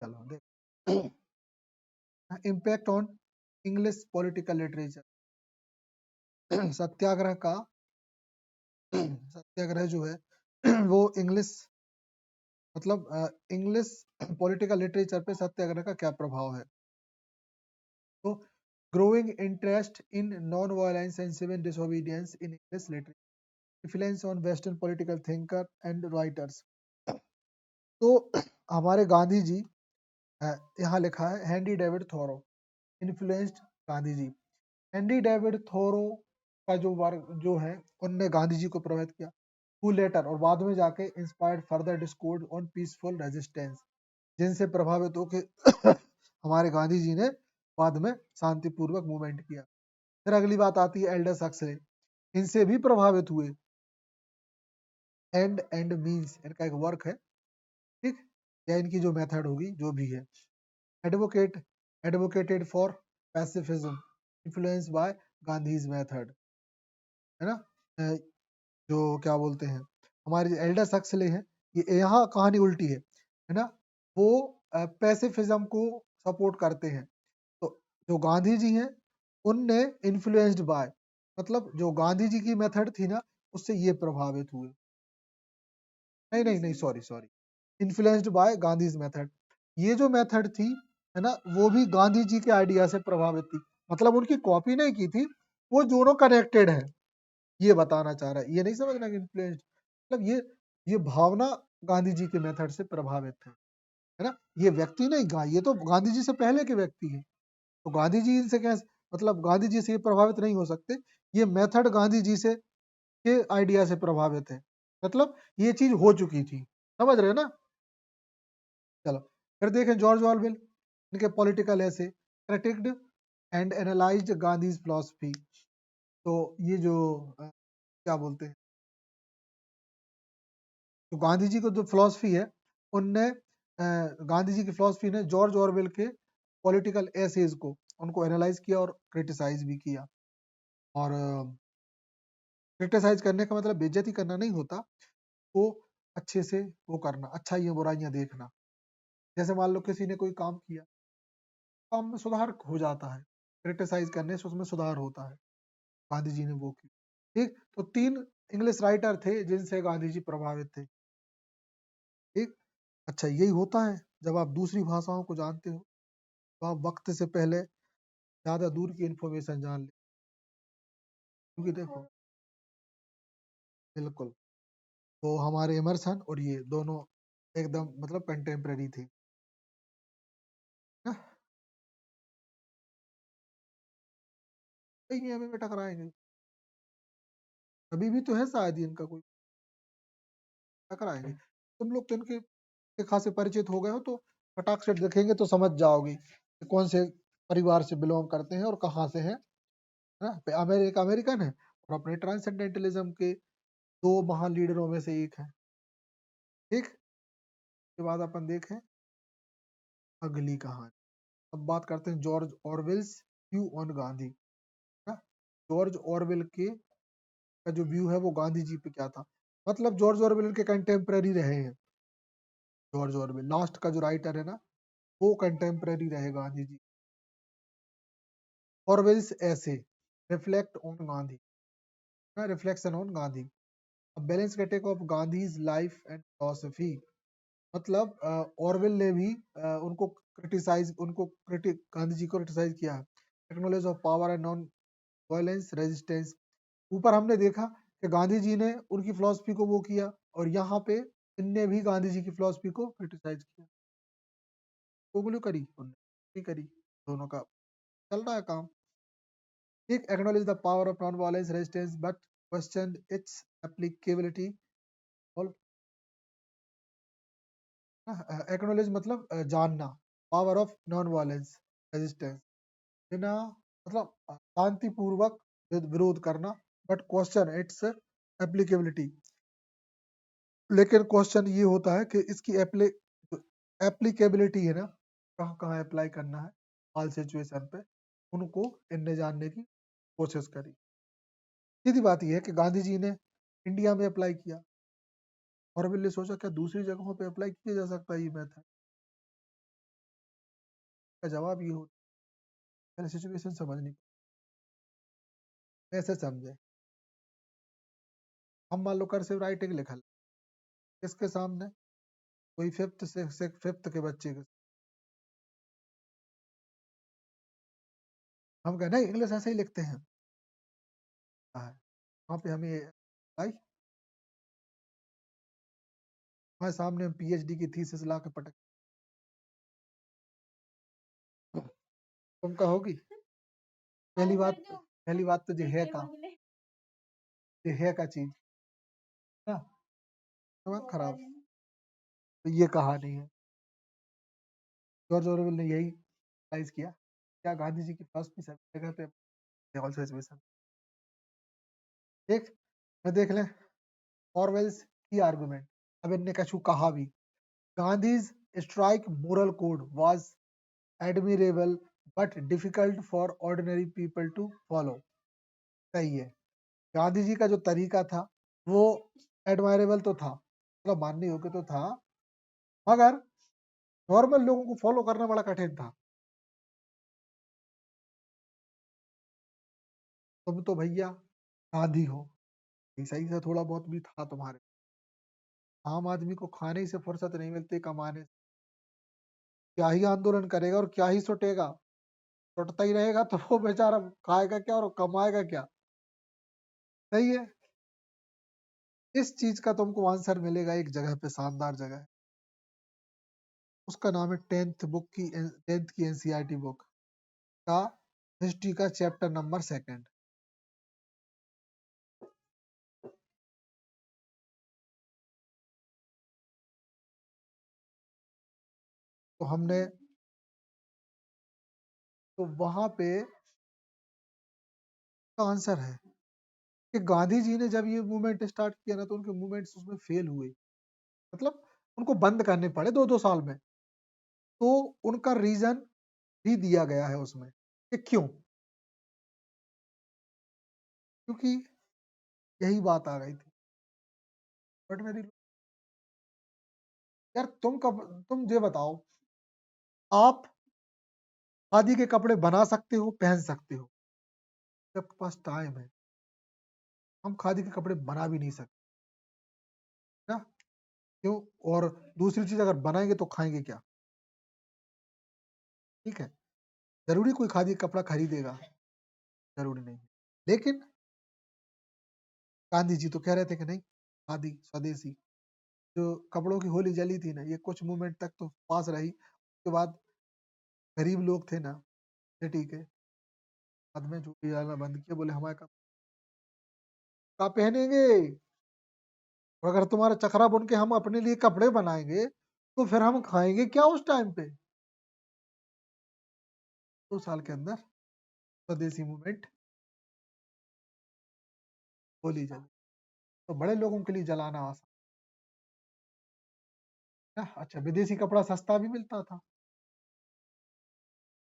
चलो देख impact on English political literature. Satyagraha का सत्याग्रह जो है वो इंग्लिश मतलब इंग्लिश पॉलिटिकल लिटरेचर पे सत्याग्रह का क्या प्रभाव है। तो growing interest in non violence and civil disobedience in English literature, influence on western political thinker and writers. तो हमारे गांधी जी यहाँ लिखा है Henry David Thoreau influenced Gandhi ji. Henry David Thoreau का जो वर्क जो है उनने गांधी जी को प्रभावित किया। हु लेटर और बाद में जाके inspired further discourse on peaceful resistance, जिनसे प्रभावित होकर हमारे गांधी जी ने बाद में शांतिपूर्वक मूवमेंट किया। फिर अगली बात आती है एल्डस हक्सले, इनसे भी प्रभावित हुए। एंड मीन्स इनका एक वर्क है, ठीक, या इनकी जो मेथड होगी जो भी है। Advocated for pacifism influence by Gandhi's method, है ना। जो क्या बोलते हैं हमारे एल्डस हक्सले हैं, ये यहाँ कहानी उल्टी है ना। वो पैसिफिज्म को सपोर्ट करते हैं। तो जो गांधी जी हैं उनने इन्फ्लुएंस्ड बाय मतलब जो गांधी जी की मेथड थी ना उससे ये प्रभावित हुए। नहीं नहीं नहीं, sorry sorry, influenced by Gandhi's method. ये जो मेथड थी है ना वो भी गांधी जी के आइडिया से प्रभावित थी, मतलब उनकी कॉपी नहीं की थी, वो दोनों कनेक्टेड है, ये बताना चाह रहा है। ये नहीं समझना कि इन्फ्लुएंस्ड मतलब ये भावना गांधी जी के मेथड से प्रभावित है ना। ये व्यक्ति नहीं ये तो गांधी जी से पहले के व्यक्ति है, तो गांधी जी से कैसे मतलब गांधी जी से ये प्रभावित नहीं हो सकते। ये मेथड गांधी जी से के आइडिया से प्रभावित है, मतलब ये चीज हो चुकी थी, समझ रहे हैं ना। चलो फिर देखें जॉर्ज ऑरवेल, इनके पॉलिटिकल ऐसे critiqued and analysed Gandhi's philosophy. तो ये जो क्या बोलते हैं तो गांधी जी को जो फिलॉसफी है उनने गांधी जी की फिलॉसफी ने जॉर्ज ऑरवेल के पॉलिटिकल एसेज को उनको एनालाइज किया और क्रिटिसाइज भी किया। और क्रिटिसाइज करने का मतलब बेइज्जती करना नहीं होता, वो अच्छे से वो करना, अच्छाइयाँ बुराइयां देखना। जैसे मान लो किसी ने कोई काम किया, काम में सुधार हो जाता है, क्रिटिसाइज करने से उसमें सुधार होता है। गांधी जी ने वो की, ठीक। तो 3 इंग्लिश राइटर थे जिनसे गांधी जी प्रभावित थे, ठीक। अच्छा यही होता है जब आप दूसरी भाषाओं को जानते हो तो आप वक्त से पहले ज्यादा दूर की इंफॉर्मेशन जान ले, क्योंकि देखो बिल्कुल। तो हमारे इमर्सन और ये दोनों एकदम मतलब कंटेम्प्रेरी थे ना। कहीं हमें टकराएंगे, अभी भी तो है शायद ही इनका कोई टकराएंगे। तुम लोग तो इनके अच्छे खासे परिचित हो गए हो तो फटाक से देखेंगे तो समझ जाओगे कि कौन से परिवार से बिलोंग करते हैं और कहाँ से हैं, है ना। अमेरिकन है और अपने ट्रांसेंडेंटलिज्म के 2 महान लीडरों में से एक है, ठीक। के बाद अपन देखें अगली कहानी। अब बात करते हैं George Orwell's view on Gandhi, है ना। जॉर्ज ऑरवेल के का जो व्यू है वो गांधी जी पे क्या था, मतलब जॉर्ज ऑरवेल के कंटेम्प्रेरी रहे हैं। जॉर्ज ऑरवेल लास्ट का जो राइटर है ना वो कंटेम्प्रेरी रहे गांधी जी। ऑरवेल्स ऐसे reflect on Gandhi, reflection on Gandhi, balance critic of Gandhi's life and philosophy. मतलब ऑरवेल ने भी उनको क्रिटिक गांधी जी को क्रिटिसाइज किया है। Acknowledge of power and non violence resistance. ऊपर हमने देखा कि गांधी जी ने उनकी फिलोसफी को वो किया और यहाँ पे इनने भी गांधी जी की फिलोसफी को क्रिटिसाइज किया। कोगलू करी उनने नहीं करी, दोनों का चल रहा है काम, ठीक। Acknowledge the power of non violence resistance but question it's applicability. Acknowledge मतलब जानना, power of non violence resistance बिना मतलब शांतिपूर्वक विरोध करना, बट क्वेश्चन इट्स एप्लीकेबिलिटी। लेकिन क्वेश्चन ये होता है कि इसकी एप्लीकेबिलिटी है ना कहाँ कहाँ अप्लाई करना है हाल सिचुएशन पे, उनको इनने जानने की कोशिश करी। सीधी बात यह है कि गांधी जी ने इंडिया में अप्लाई किया और ने सोचा क्या दूसरी जगहों पे अप्लाई किया जा सकता है ये मेथड, का जवाब ये होता है, पहले सिचुएशन समझनी, कैसे समझे। हम मान लो कर्सिव राइटिंग लिखल किसके सामने, कोई फिफ्थ से फिफ्थ के बच्चे के, हम कहें नहीं इंग्लिश ऐसे ही लिखते हैं, वहाँ पे हमें आई हमारे सामने हम पीएचडी की थीसिस ला के पटक, तुम कहोगी पहली बात तो ये है का चीज ना, दिमाग खराब। तो ये कहानी है, जॉर्ज ऑरवेल ने यही रियलाइज किया, क्या गांधी जी की फिलॉसफी सभी जगह पे ऑल्सो सिचुएशन। ठीक, मैं देख लें ऑरवेल्स की आर्गुमेंट। अब इनने कछु कहा भी, Gandhi's strike moral code was admirable but difficult for ordinary people to follow. सही है, गांधी जी का जो तरीका था वो एडमायरेबल तो था, मतलब मानने योग्य तो था, मगर नॉर्मल लोगों को फॉलो करना बड़ा कठिन था। तुम तो भैया गांधी हो, सही से थोड़ा बहुत भी था तुम्हारे, आम आदमी को खाने से फुर्सत नहीं मिलती, कमाने से क्या ही आंदोलन करेगा और क्या ही सुटेगा, सुटता ही रहेगा तो वो बेचारा खाएगा क्या और कमाएगा क्या। सही है, इस चीज का तुमको आंसर मिलेगा एक जगह पे, शानदार जगह, उसका नाम है टेंथ की एनसीईआरटी बुक का हिस्ट्री का चैप्टर नंबर 2। तो हमने तो वहां पे का आंसर है कि गांधी जी ने जब ये मूवमेंट स्टार्ट किया ना, तो उनके मूवमेंट्स उसमें फेल हुए, मतलब उनको बंद करने पड़े 2-2 साल में। तो उनका रीजन भी दिया गया है उसमें कि क्यों, क्योंकि यही बात आ गई थी। बट मेरी यार, तुम ये बताओ, आप खादी के कपड़े बना सकते हो, पहन सकते हो, जब आपके पास टाइम है। हम खादी के कपड़े बना भी नहीं सकते ना, क्यों? और दूसरी चीज, अगर बनाएंगे तो खाएंगे क्या? ठीक है, जरूरी कोई खादी का कपड़ा खरीदेगा? जरूरी नहीं। लेकिन गांधी जी तो कह रहे थे कि नहीं, खादी स्वदेशी। जो कपड़ों की होली जली थी ना, ये कुछ मूवमेंट तक तो पास रही, उसके बाद गरीब लोग थे ना सिटी के, बाद में जो डालना बंद किया, बोले हमारे कपड़ा पहनेंगे, और अगर तुम्हारा चखरा बुन के हम अपने लिए कपड़े बनाएंगे तो फिर हम खाएंगे क्या उस टाइम पे। 2 साल के अंदर स्वदेशी मूवमेंट होली जली, तो बड़े लोगों के लिए जलाना आसान है। अच्छा, विदेशी कपड़ा सस्ता भी मिलता था,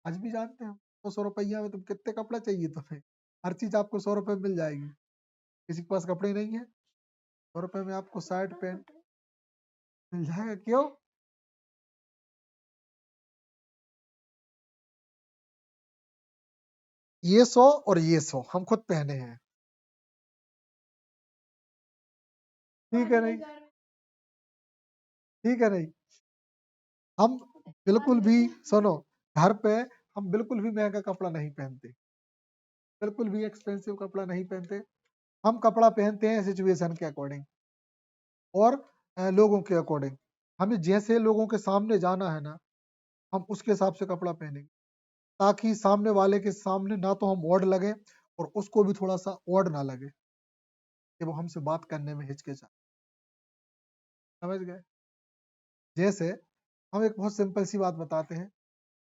आज भी जानते हैं, 100 रुपया में तुम कितने कपड़ा चाहिए तुम्हें, हर चीज आपको 100 रुपए में मिल जाएगी। किसी के पास कपड़े नहीं है, 100 रुपए में आपको शर्ट पैंट मिल जाएगा, क्यों? ये 100 और ये 100 हम खुद पहने हैं, ठीक है नहीं? ठीक है नहीं? हम बिल्कुल भी, सुनो, घर पे हम बिल्कुल भी महंगा कपड़ा नहीं पहनते, बिल्कुल भी एक्सपेंसिव कपड़ा नहीं पहनते। हम कपड़ा पहनते हैं सिचुएशन के अकॉर्डिंग और लोगों के अकॉर्डिंग। हमें जैसे लोगों के सामने जाना है ना, हम उसके हिसाब से कपड़ा पहनेंगे, ताकि सामने वाले के सामने ना तो हम ऑड लगे और उसको भी थोड़ा सा ऑड ना लगे कि वो हमसे बात करने में हिचकिचा। समझ गए? जैसे हम एक बहुत सिंपल सी बात बताते हैं,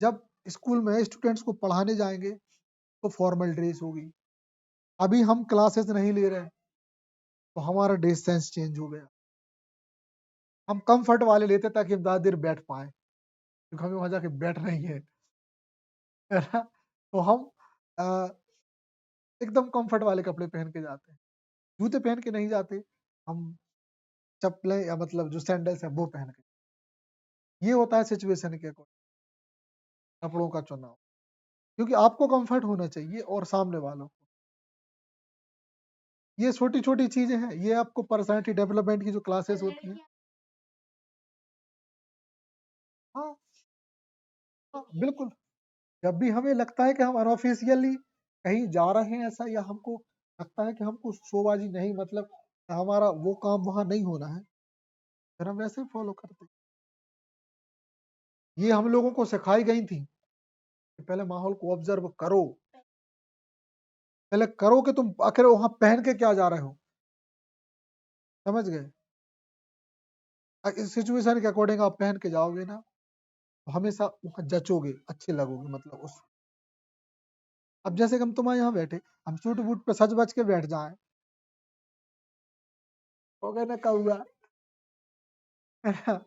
जब स्कूल में स्टूडेंट्स को पढ़ाने जाएंगे तो फॉर्मल ड्रेस होगी। अभी हम क्लासेस नहीं ले रहे हैं तो हमारा ड्रेस सेंस चेंज हो गया, हम कंफर्ट वाले लेते ताकि हम ज्यादा देर बैठ पाए, क्योंकि हमें वहां जाके बैठ नहीं है ना? तो हम अ, एकदम कंफर्ट वाले कपड़े पहन के जाते हैं, जूते पहन के नहीं जाते, हम चप्पलें या मतलब जो सैंडल्स है वो पहन के। ये होता है सिचुएशन के अकॉर्डिंग। कपड़ों का चुनाव, क्योंकि आपको कंफर्ट होना चाहिए और सामने वालों को। ये छोटी-छोटी चीज़ें हैं, ये आपको पर्सनैलिटी डेवलपमेंट की जो क्लासेस होती हैं। हाँ, हाँ, बिल्कुल। जब भी हमें लगता है कि हम अनऑफिशियली कहीं जा रहे हैं ऐसा, या हमको लगता है कि हमको शोबाजी नहीं, मतलब हमारा वो काम वहाँ नहीं होना है, फिर हम वैसे ही फॉलो करते हैं। ये हम लोगों को सिखाई गई थी कि पहले माहौल को ऑब्जर्व करो, पहले करो कि तुम आखिर वहाँ पहन के क्या जा रहे हो, समझ गए? इस सिचुएशन के अकॉर्डिंग आप पहन के जाओगे ना, तो हमेशा वहाँ जचोगे, अच्छे लगोगे, मतलब उस अब जैसे कि हम तुम्हारे यहाँ बैठे, हम सूट-बूट पे सज बज के बैठ जाएँ, हो गया ना कौआ, है ना?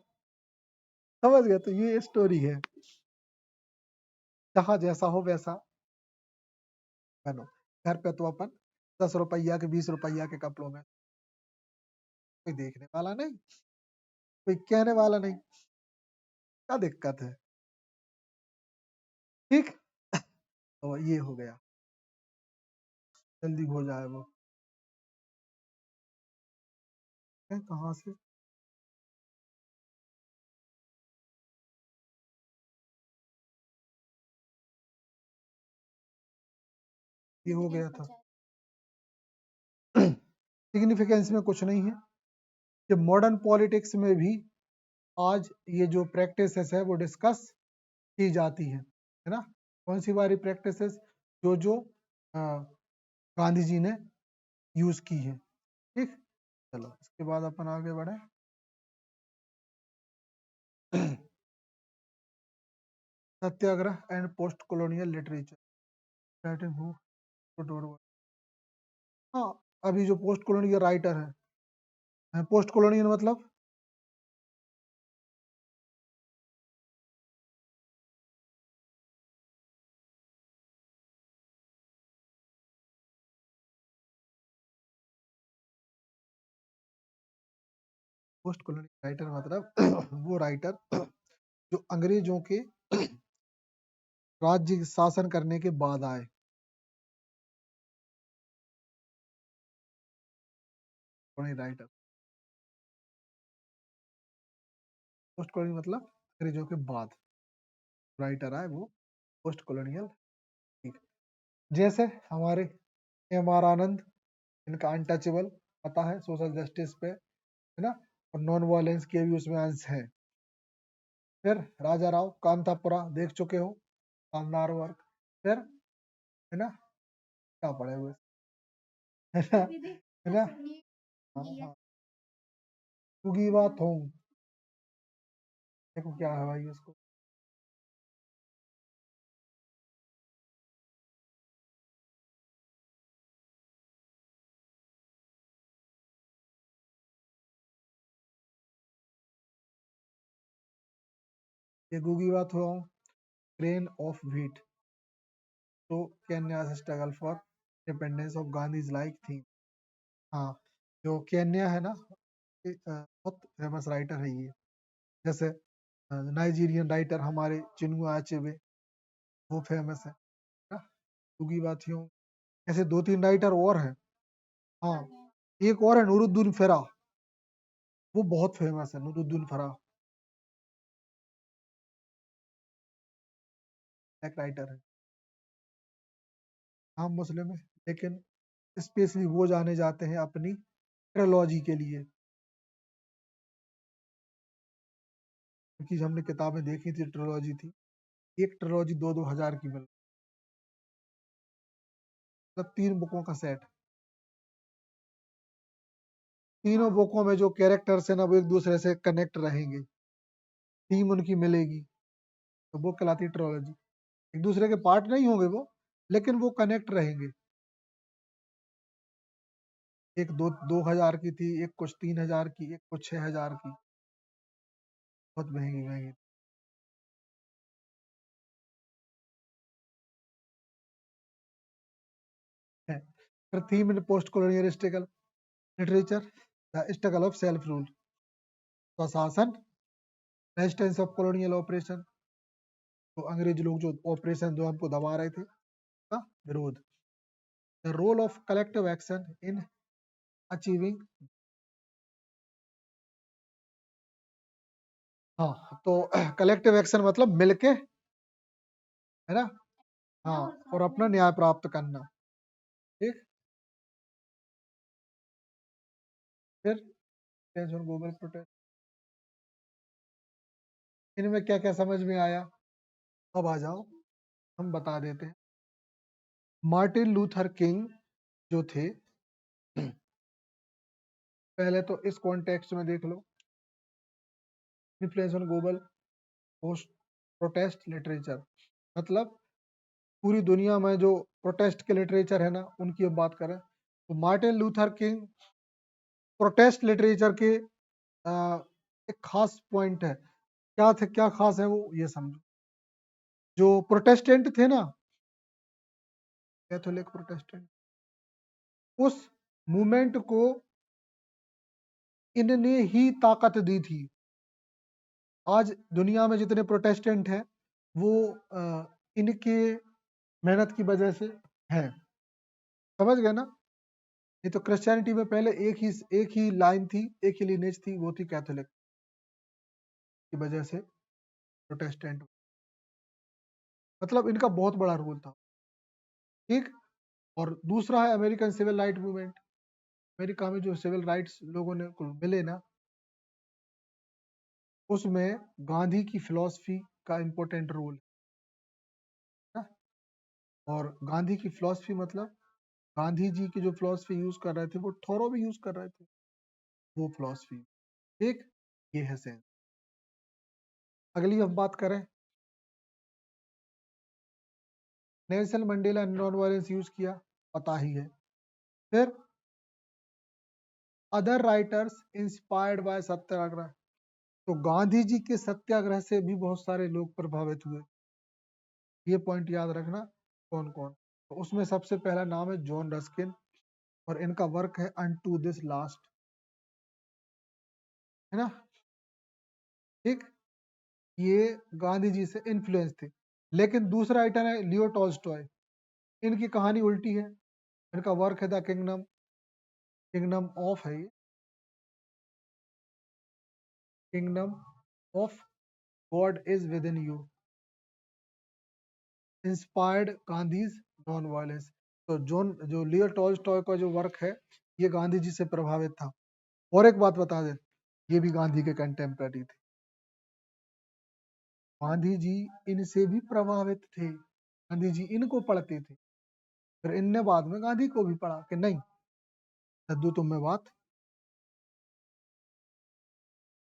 समझ गए? तो ये स्टोरी है। जहाँ जैसा हो वैसा बनो। घर पे तो अपन ₹10 के ₹20 के कपड़ों में, कोई देखने वाला नहीं, कोई कहने वाला नहीं, क्या दिक्कत है? ठीक? तो ये हो गया, जल्दी हो जाए वो। कहाँ से? ये हो गया था। सिग्निफिकेंस में कुछ नहीं है कि मॉडर्न पॉलिटिक्स में भी आज ये जो प्रैक्टिसेस है वो डिस्कस की जाती है ना? कौन सी वाली प्रैक्टिसेस? जो जो अ, गांधी जी ने यूज की है। ठीक, चलो इसके बाद अपन आगे बढ़े। Satyagraha and post colonial literature, writing हु, हाँ, अभी जो पोस्ट कॉलोनियल राइटर है, पोस्ट कॉलोनियल मतलब पोस्ट कॉलोनियल राइटर मतलब वो राइटर जो अंग्रेजों के राज्य शासन करने के बाद आए। राइटर, पोस्ट कॉलोनियल मतलब अंग्रेजों के बाद राइटर आए वो पोस्ट कॉलोनियल। ठीक, जैसे हमारे एम आर आनंद, इनका अनटचेबल पता है, सोशल जस्टिस पे, है ना, और नॉन वायलेंस के भी उसमें अंश है। फिर राजा राव कांतापुरा देख चुके हो, शानदार वर्क। फिर, है ना, क्या पढ़े हुए, है ना, है ना, हाँ हाँ, उगी बात हो, देखो क्या है भाई उसको, ये गुगी बात हो, ग्रेन ऑफ व्हीट, तो Kenya struggle for independence of Gandhi is like theme. हाँ, जो केन्या है ना, बहुत फेमस राइटर है ये। जैसे नाइजीरियन राइटर हमारे चिनुआ अचेबे, वो फेमस है ना, गुगी बाथियों, ऐसे 2-3 राइटर और हैं। हाँ, एक और है नूरुद्दीन फेरा, वो बहुत फेमस है, नूरुद्दीन फेरा, एक राइटर है। हम मुस्लिम है, लेकिन स्पेशली वो जाने जाते हैं अपनी ट्रिलॉजी के लिए, क्योंकि हमने किताबें देखी थी, ट्रिलॉजी थी, एक ट्रिलॉजी 2-2 हज़ार की मिल, मतलब 3 बुकों का सेट, तीनों बुकों में जो कैरेक्टर्स है ना वो एक दूसरे से कनेक्ट रहेंगे, थीम उनकी मिलेगी, तो वो कहलाती है ट्रिलॉजी। एक दूसरे के पार्ट नहीं होंगे वो, लेकिन वो कनेक्ट रहेंगे। एक 2-2 हज़ार की थी, एक कुछ 3 हज़ार की, एक कुछ 6 हज़ार की, बहुत महंगी महंगी है। फिर theme in post colonial struggle literature, the struggle of self rule, स्वशासन, रेजिस्टेंस ऑफ कॉलोनियल ऑपरेशन, तो अंग्रेज लोग जो ऑपरेशन जो हमको दबा रहे थे का विरोध। The role of collective action in achieving. हाँ, तो कलेक्टिव एक्शन मतलब मिलके, है ना। हाँ, और अपना न्याय प्राप्त करना। ठीक। फिर टेंशन ग्लोबल प्रोटेस्ट, इनमें क्या क्या समझ में आया? अब आ जाओ, हम बता देते हैं। मार्टिन लूथर किंग जो थे, पहले तो इस कॉन्टेक्स्ट में देख लो, influence on global post protest literature, मतलब पूरी दुनिया में जो प्रोटेस्ट के लिटरेचर है ना, उनकी अब बात करें तो Martin Luther king protest literature के एक खास पॉइंट है। क्या थे, क्या खास है वो, ये समझो। जो प्रोटेस्टेंट थे ना, कैथोलिक प्रोटेस्टेंट, उस मूवमेंट को इनने ही ताकत दी थी। आज दुनिया में जितने प्रोटेस्टेंट हैं वो इनके मेहनत की वजह से हैं। समझ गए ना? ये तो क्रिश्चियनिटी में पहले एक ही लाइन थी, एक ही लिनेज थी, वो थी कैथोलिक, की वजह से प्रोटेस्टेंट, मतलब इनका बहुत बड़ा रोल था। ठीक। और दूसरा है American civil right movement. America में जो सिविल राइट्स लोगों ने को मिले ना, उसमें गांधी की फिलॉसफी का इम्पोर्टेंट रोल है। और गांधी की फिलॉसफी मतलब गांधी जी की जो फिलॉसफी यूज कर रहे थे वो थोरो भी यूज कर रहे थे, वो फिलॉसफी। ठीक। ये है सेंस। अगली अब बात करें, Nelson Mandela non violence use किया, पता ही है। फिर अदर राइटर्स इंस्पायर्ड बाय सत्याग्रह, तो गांधी जी के सत्याग्रह से भी बहुत सारे लोग प्रभावित हुए। ये पॉइंट याद रखना, कौन कौन। तो उसमें सबसे पहला नाम है जॉन रस्किन, और इनका वर्क है अनटू दिस लास्ट, है ना। ठीक। ये गांधी जी से इन्फ्लुएंस थे। लेकिन दूसरा राइटर है लियो टॉल्स्टॉय, इनकी कहानी उल्टी है। इनका वर्क है द किंगडम, किंगडम ऑफ है ये, kingdom of God is with in you, inspired Gandhi's non violence. तो जो लियो टॉल्स्टॉय का जो वर्क है, ये गांधी जी से प्रभावित था। और एक बात बता दें, ये भी गांधी के कंटेम्पररी थे। गांधी जी इनसे भी प्रभावित थे, गांधी जी इनको पढ़ते थे, फिर इनने बाद में गांधी को भी पढ़ा कि नहीं, सद्दू तुम में बात।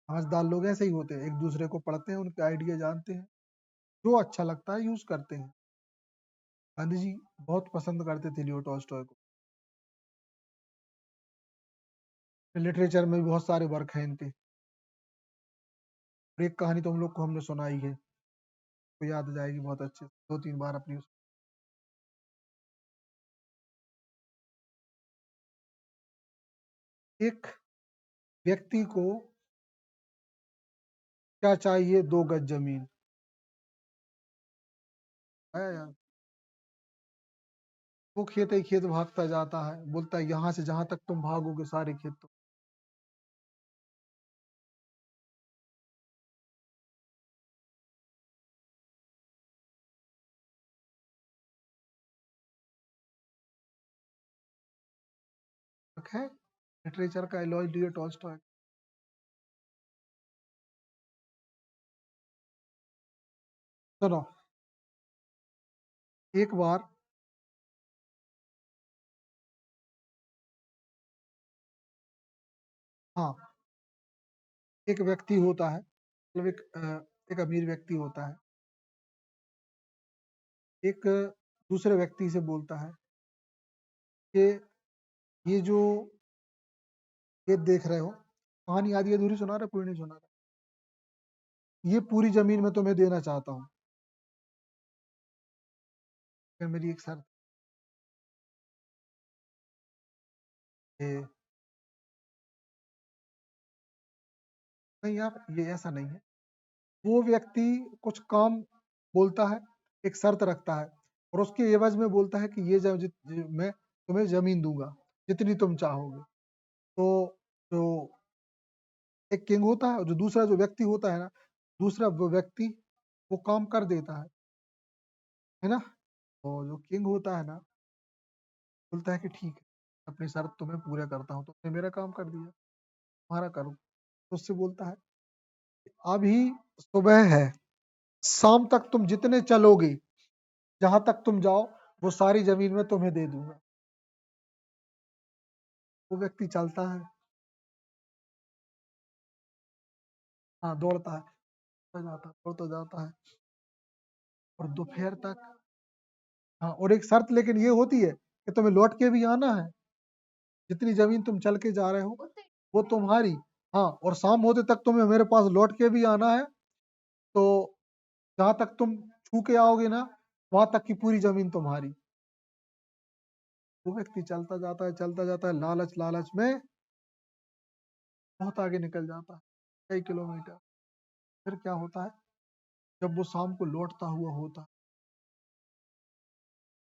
समझदार लोग ऐसे ही होते हैं, एक दूसरे को पढ़ते हैं, उनके आइडिया जानते हैं, जो अच्छा लगता है यूज करते हैं। गांधी जी बहुत पसंद करते थे लियो टॉल्स्टॉय को। लिटरेचर में भी बहुत सारे वर्क हैं इनके। और एक कहानी तो हम लोग को हमने सुनाई है, तो याद आ जाएगी बहुत अच्छे से, 2-3 बार अपनी। एक व्यक्ति को क्या चाहिए, 2 गज जमीन, है यार। वो खेत ही खेत भागता जाता है, बोलता है यहाँ से जहां तक तुम भागोगे सारे खेत तो। है लिटरेचर का एलॉय लियो टॉल्स्टॉय। सुनो, एक बार हाँ, एक व्यक्ति होता है, मतलब एक अमीर व्यक्ति होता है, एक दूसरे व्यक्ति से बोलता है कि ये जो खेत देख रहे हो, कहानी आधी अधूरी सुना रहा, पूरी नहीं सुना रहा, ये पूरी जमीन में तुम्हें देना चाहता हूँ, फिर मेरी एक शर्त है। नहीं यार, ये ऐसा नहीं है। वो व्यक्ति कुछ काम बोलता है, एक शर्त रखता है और उसके एवज में बोलता है कि मैं तुम्हें जमीन दूंगा जितनी तुम चाहोगे। तो जो एक किंग होता है और जो दूसरा जो व्यक्ति होता है ना, दूसरा वो व्यक्ति वो काम कर देता है ना। और जो किंग होता है ना, बोलता है कि ठीक है, अपनी शर्त तुम्हें पूरा करता हूँ, तुमने मेरा काम कर दिया, तुम्हारा करूँ। तो उससे बोलता है अभी सुबह है, शाम तक तुम जितने चलोगे, जहां तक तुम जाओ, वो सारी जमीन में तुम्हें दे दूंगा। वो व्यक्ति चलता है, हाँ दौड़ता है, दौड़ता जाता है और दोपहर तक, हाँ और एक शर्त लेकिन ये होती है कि तुम्हें लौट के भी आना है, जितनी जमीन तुम चल के जा रहे हो वो तुम्हारी। हाँ और शाम होते तक तुम्हें मेरे पास लौट के भी आना है। तो जहां तक तुम छू के आओगे ना, वहां तक की पूरी जमीन तुम्हारी। वो व्यक्ति चलता जाता है, लालच लालच में बहुत आगे निकल जाता है, कई किलोमीटर। फिर क्या होता है, जब वो शाम को लौटता हुआ होता है,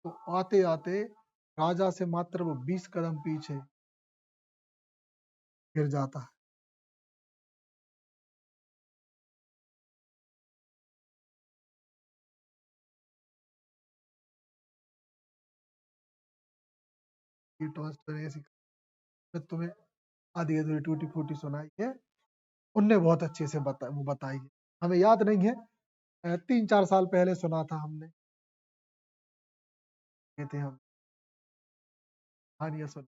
तो आते आते राजा से मात्र वो 20 कदम पीछे गिर जाता है। ये टॉल्स्टॉय ऐसी मैं तुम्हें आधी अधूरी टूटी फूटी सुनाई है, उनने बहुत अच्छे से वो बताई है, हमें याद नहीं है। 3-4 साल पहले सुना था हमने, ये थे हम कहानियां सुन।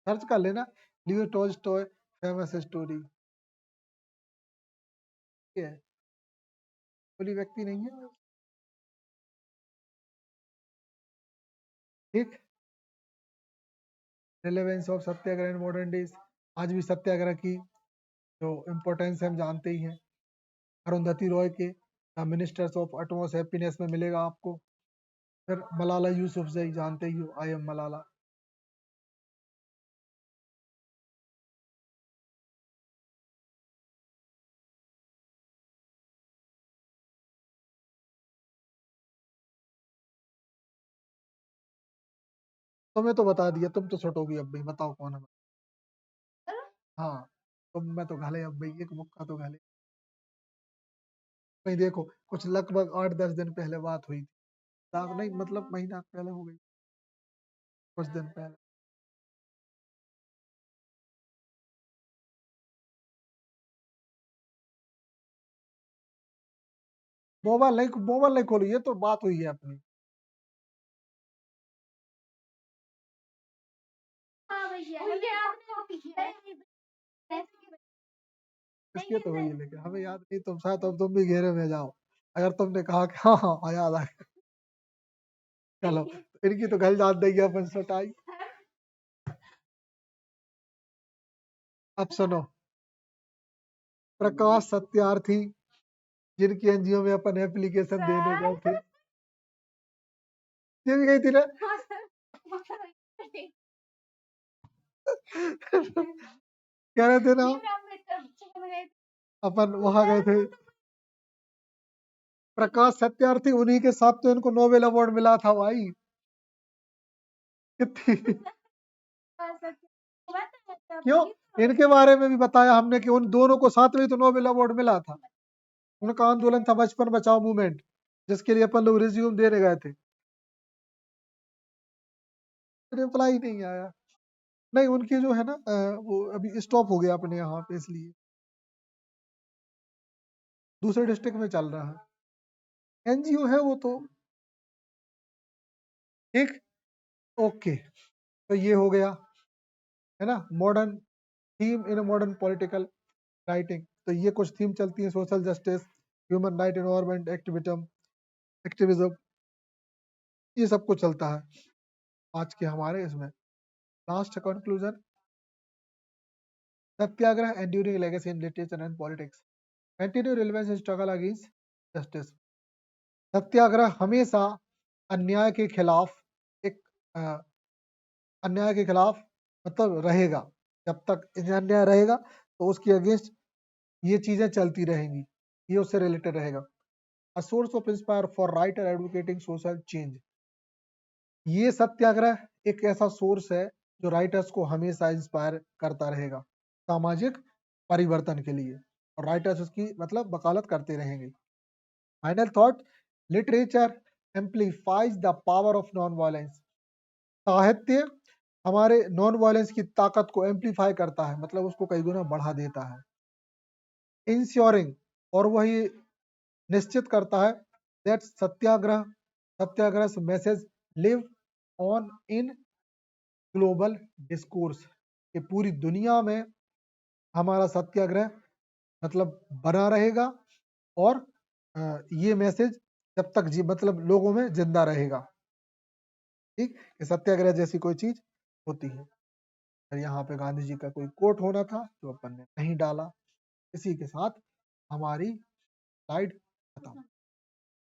सर्च कर लेना, लियो टॉल्स्टॉय फेमस स्टोरी। ये है, कोई व्यक्ति नहीं है, ठीक। Relevance of Satyagraha in modern days, आज भी सत्याग्रह की जो इम्पोर्टेंस है हम जानते ही हैं। अरुंधति रॉय के the ministers of utmost happiness में मिलेगा आपको। फिर मलाला यूसुफजई, जानते ही हो, आई एम मलाला। तुम्हें तो बता दिया, तुम तो छोटोगी अब भाई, बताओ कौन है। हाँ, तुम मैं तो घले अब भाई, एक मुक्का तो घले। भाई देखो, कुछ लगभग 8-10 दिन पहले बात हुई थी, नहीं मतलब महीना पहले हो गई, कुछ दिन पहले। मोबाइल नहीं खोलो, ये तो बात हुई है अपनी। इसलिए तो हुई है, लेकिन हमें याद नहीं, तुम शायद अब तुम भी घेरे में जाओ, अगर तुमने कहा कि हाँ हाँ याद आ गया। चलो, इनकी तो गल जान देंगे अपन सटाई। अब सुनो, प्रकाश सत्यार्थी, जिनकी एनजीओ में अपन एप्लीकेशन देने गए थे, ये भी गई थी ना। कह रहे थे ना, अपन वहां गए थे, प्रकाश सत्यार्थी, उन्हीं के साथ तो इनको नोबेल अवार्ड मिला था भाई। कितनी क्यों, इनके बारे में भी बताया हमने कि उन दोनों को साथ में तो नोबेल अवार्ड मिला था। उनका आंदोलन था बचपन बचाओ मूवमेंट, जिसके लिए अपन लोग रिज्यूम देने गए थे, रिप्लाई नहीं आया। नहीं, उनकी जो है ना वो अभी स्टॉप हो गया अपने यहाँ पे, इसलिए दूसरे डिस्ट्रिक्ट में चल रहा है, एनजीओ है वो तो। ठीक, ओके। तो ये हो गया, है ना, modern theme in modern political writing. तो ये कुछ थीम चलती है, social justice, human right, environment activism, ये सब कुछ चलता है। आज के हमारे इसमें last conclusion, satyagraha enduring legacy in literature and politics, continue relevance struggle against justice. Satyagraha हमेशा अन्याय के खिलाफ एक अन्याय के खिलाफ मतलब रहेगा, जब तक अन्याय रहेगा तो उसके अगेंस्ट ये चीजें चलती रहेंगी, ये उससे रिलेटेड रहेगा। A source of inspire for writer advocating social change, ये सत्याग्रह एक ऐसा सोर्स है जो राइटर्स को हमेशा इंस्पायर करता रहेगा सामाजिक परिवर्तन के लिए, और राइटर्स उसकी मतलब वकालत करते रहेंगे। Final thought, literature amplifies the power of non violence, साहित्य हमारे नॉन वायलेंस की ताकत को एम्प्लीफाई करता है, मतलब उसको कई गुना बढ़ा देता है। इंश्योरिंग, और वही निश्चित करता है that Satyagraha message live on in global discourse, कि पूरी दुनिया में हमारा सत्याग्रह मतलब बना रहेगा, और ये मैसेज जब तक जी मतलब लोगों में जिंदा रहेगा। ठीक, कि सत्याग्रह जैसी कोई चीज होती है। और यहाँ पे गांधी जी का कोई कोट होना था जो अपन ने नहीं डाला। इसी के साथ हमारी स्लाइड खत्म।